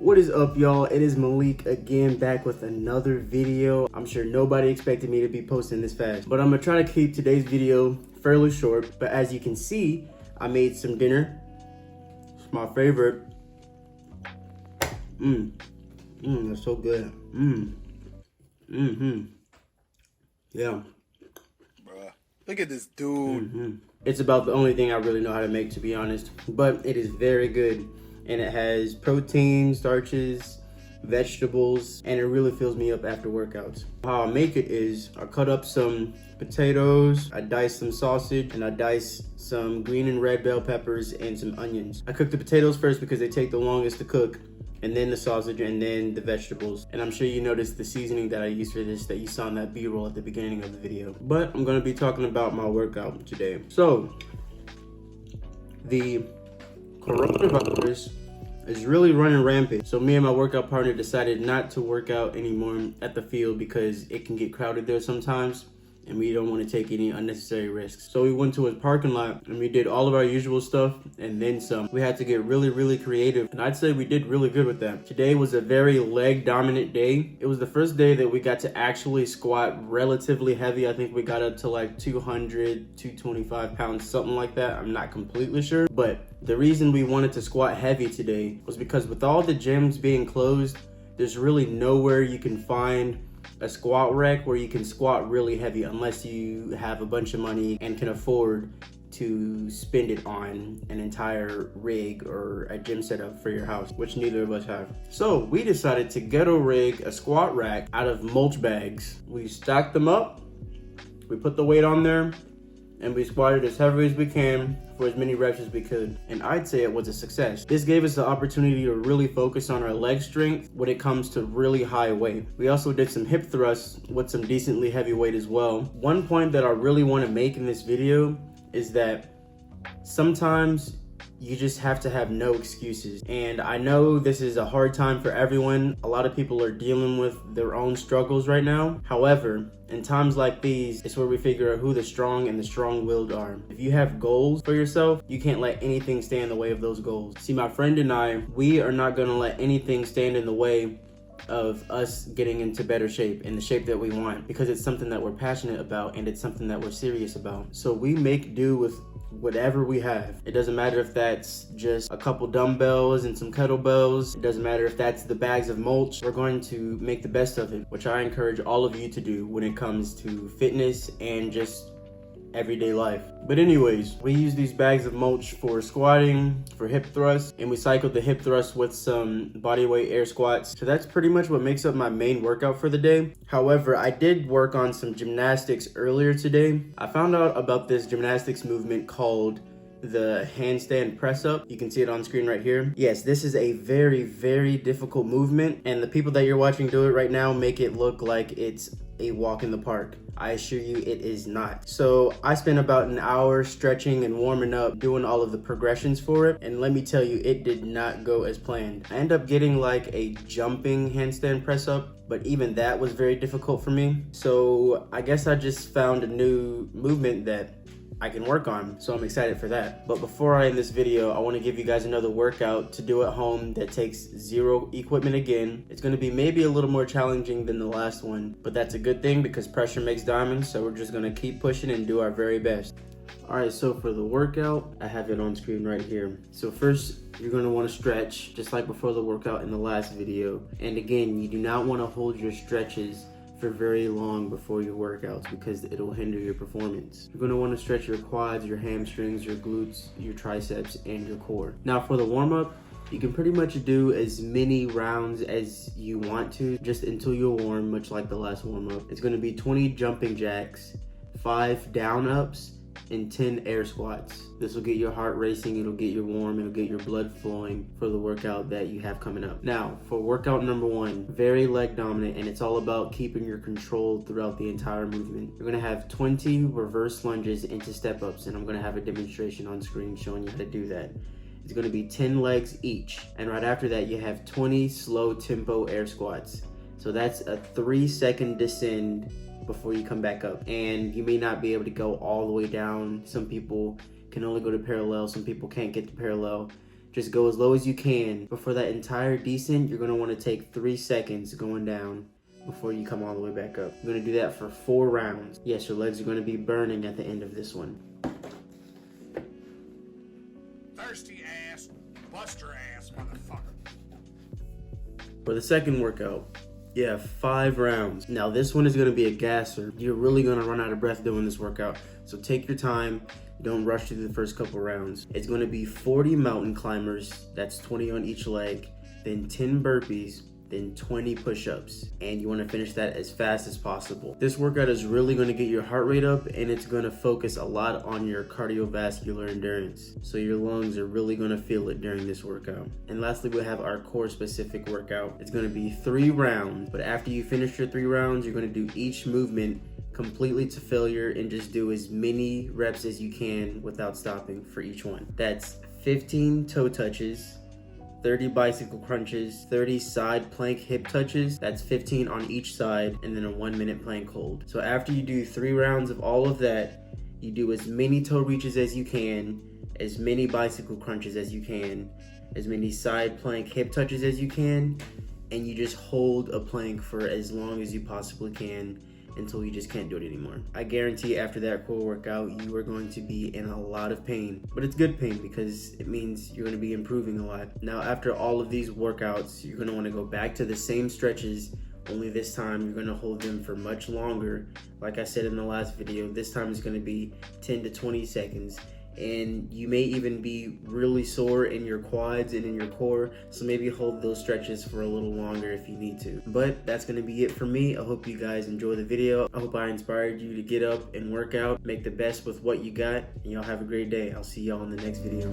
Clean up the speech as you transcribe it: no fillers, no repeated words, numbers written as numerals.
What is up, y'all? It is Malik again, back with another video. I'm sure nobody expected me to be posting this fast, but I'm gonna try to keep today's video fairly short. But as you can see, I made some dinner. It's my favorite. That's so good. Yeah. Bruh, look at this dude. It's about the only thing I really know how to make, to be honest. But it is very good. And it has protein, starches, vegetables, and it really fills me up after workouts. How I make it is I cut up some potatoes, I dice some sausage, and I dice some green and red bell peppers and some onions. I cook the potatoes first because they take the longest to cook, and then the sausage, and then the vegetables. And I'm sure you noticed the seasoning that I used for this that you saw in that B-roll at the beginning of the video. But I'm gonna be talking about my workout today. So, the coronavirus is really running rampant. So me and my workout partner decided not to work out anymore at the field because it can get crowded there sometimes, and we don't want to take any unnecessary risks. So we went to a parking lot and we did all of our usual stuff and then some. We had to get really creative, and I'd say we did really good with that. Today was a very leg dominant day. It was the first day that we got to actually squat relatively heavy. I think we got up to like 200, 225 pounds, something like that. I'm not completely sure, but the reason we wanted to squat heavy today was because with all the gyms being closed, there's really nowhere you can find a squat rack where you can squat really heavy unless you have a bunch of money and can afford to spend it on an entire rig or a gym setup for your house, which neither of us have. So we decided to ghetto rig a squat rack out of mulch bags. We stacked them up, we put the weight on there, and we squatted as heavy as we can for as many reps as we could. And I'd say it was a success. This gave us the opportunity to really focus on our leg strength when it comes to really high weight. We also did some hip thrusts with some decently heavy weight as well. One point that I really want to make in this video is that sometimes you just have to have no excuses. And I know this is a hard time for everyone. A lot of people are dealing with their own struggles right now. However, in times like these, it's where we figure out who the strong and the strong-willed are. If you have goals for yourself, you can't let anything stand in the way of those goals. See, my friend and I, we are not gonna let anything stand in the way of us getting into better shape, in the shape that we want, because it's something that we're passionate about and it's something that we're serious about. So we make do with whatever we have. It doesn't matter if that's just a couple dumbbells and some kettlebells. It doesn't matter if that's the bags of mulch. We're going to make the best of it, which I encourage all of you to do when it comes to fitness and just everyday life. But anyways, we use these bags of mulch for squatting, for hip thrusts, and we cycled the hip thrusts with some bodyweight air squats. So that's pretty much what makes up my main workout for the day. However, I did work on some gymnastics earlier today. I found out about this gymnastics movement called the handstand press up. You can see it on screen right here. Yes, this is a very difficult movement, and the people that you're watching do it right now make it look like it's a walk in the park. I assure you it is not. So I spent about an hour stretching and warming up, doing all of the progressions for it, and let me tell you, it did not go as planned. I ended up getting like a jumping handstand press up, but even that was very difficult for me. So I guess I just found a new movement that I can work on, so I'm excited for that. But before I end this video, I want to give you guys another workout to do at home that takes zero equipment again. It's going to be maybe a little more challenging than the last one, but that's a good thing because pressure makes diamonds, so we're just going to keep pushing and do our very best. Alright, so for the workout, I have it on screen right here. So first, you're going to want to stretch, just like before the workout in the last video. And again, you do not want to hold your stretches for very long before your workouts because it'll hinder your performance. You're going to want to stretch your quads, your hamstrings, your glutes, your triceps, and your core. Now for the warm-up, you can pretty much do as many rounds as you want to, just until you're warm, much like the last warm-up. It's going to be 20 jumping jacks, 5 down-ups, and 10 air squats. This will get your heart racing, it'll get you warm, it'll get your blood flowing for the workout that you have coming up. Now, for workout number 1, very leg dominant, and it's all about keeping your control throughout the entire movement. You're gonna have 20 reverse lunges into step-ups, and I'm gonna have a demonstration on screen showing you how to do that. It's gonna be 10 legs each, and right after that, you have 20 slow tempo air squats. So that's a 3-second descend before you come back up, and you may not be able to go all the way down. Some people can only go to parallel, some people can't get to parallel. Just go as low as you can. But for that entire descent, you're going to want to take 3 seconds going down before you come all the way back up. You're going to do that for 4 rounds. Yes, your legs are going to be burning at the end of this one. Thirsty ass, buster ass motherfucker. For the second workout, you have 5 rounds. Now this one is going to be a gasser. You're really going to run out of breath doing this workout. So take your time. Don't rush through the first couple rounds. It's going to be 40 mountain climbers. That's 20 on each leg. Then 10 burpees. Then 20 push-ups, and you want to finish that as fast as possible. This workout is really going to get your heart rate up, and it's going to focus a lot on your cardiovascular endurance. So your lungs are really going to feel it during this workout. And lastly, we'll have our core specific workout. It's going to be 3 rounds, but after you finish your 3 rounds, you're going to do each movement completely to failure and just do as many reps as you can without stopping for each one. That's 15 toe touches, 30 bicycle crunches, 30 side plank hip touches, that's 15 on each side, and then a 1-minute plank hold. So after you do 3 rounds of all of that, you do as many toe reaches as you can, as many bicycle crunches as you can, as many side plank hip touches as you can, and you just hold a plank for as long as you possibly can until you just can't do it anymore. I guarantee after that core workout, you are going to be in a lot of pain, but it's good pain because it means you're going to be improving a lot. Now, after all of these workouts, you're going to want to go back to the same stretches, only this time you're going to hold them for much longer. Like I said in the last video, this time is going to be 10 to 20 seconds. And you may even be really sore in your quads and in your core, so maybe hold those stretches for a little longer if you need to. But that's going to be it for me. I hope you guys enjoy the video. I hope I inspired you to get up and work out, make the best with what you got, and y'all have a great day. I'll see y'all in the next video.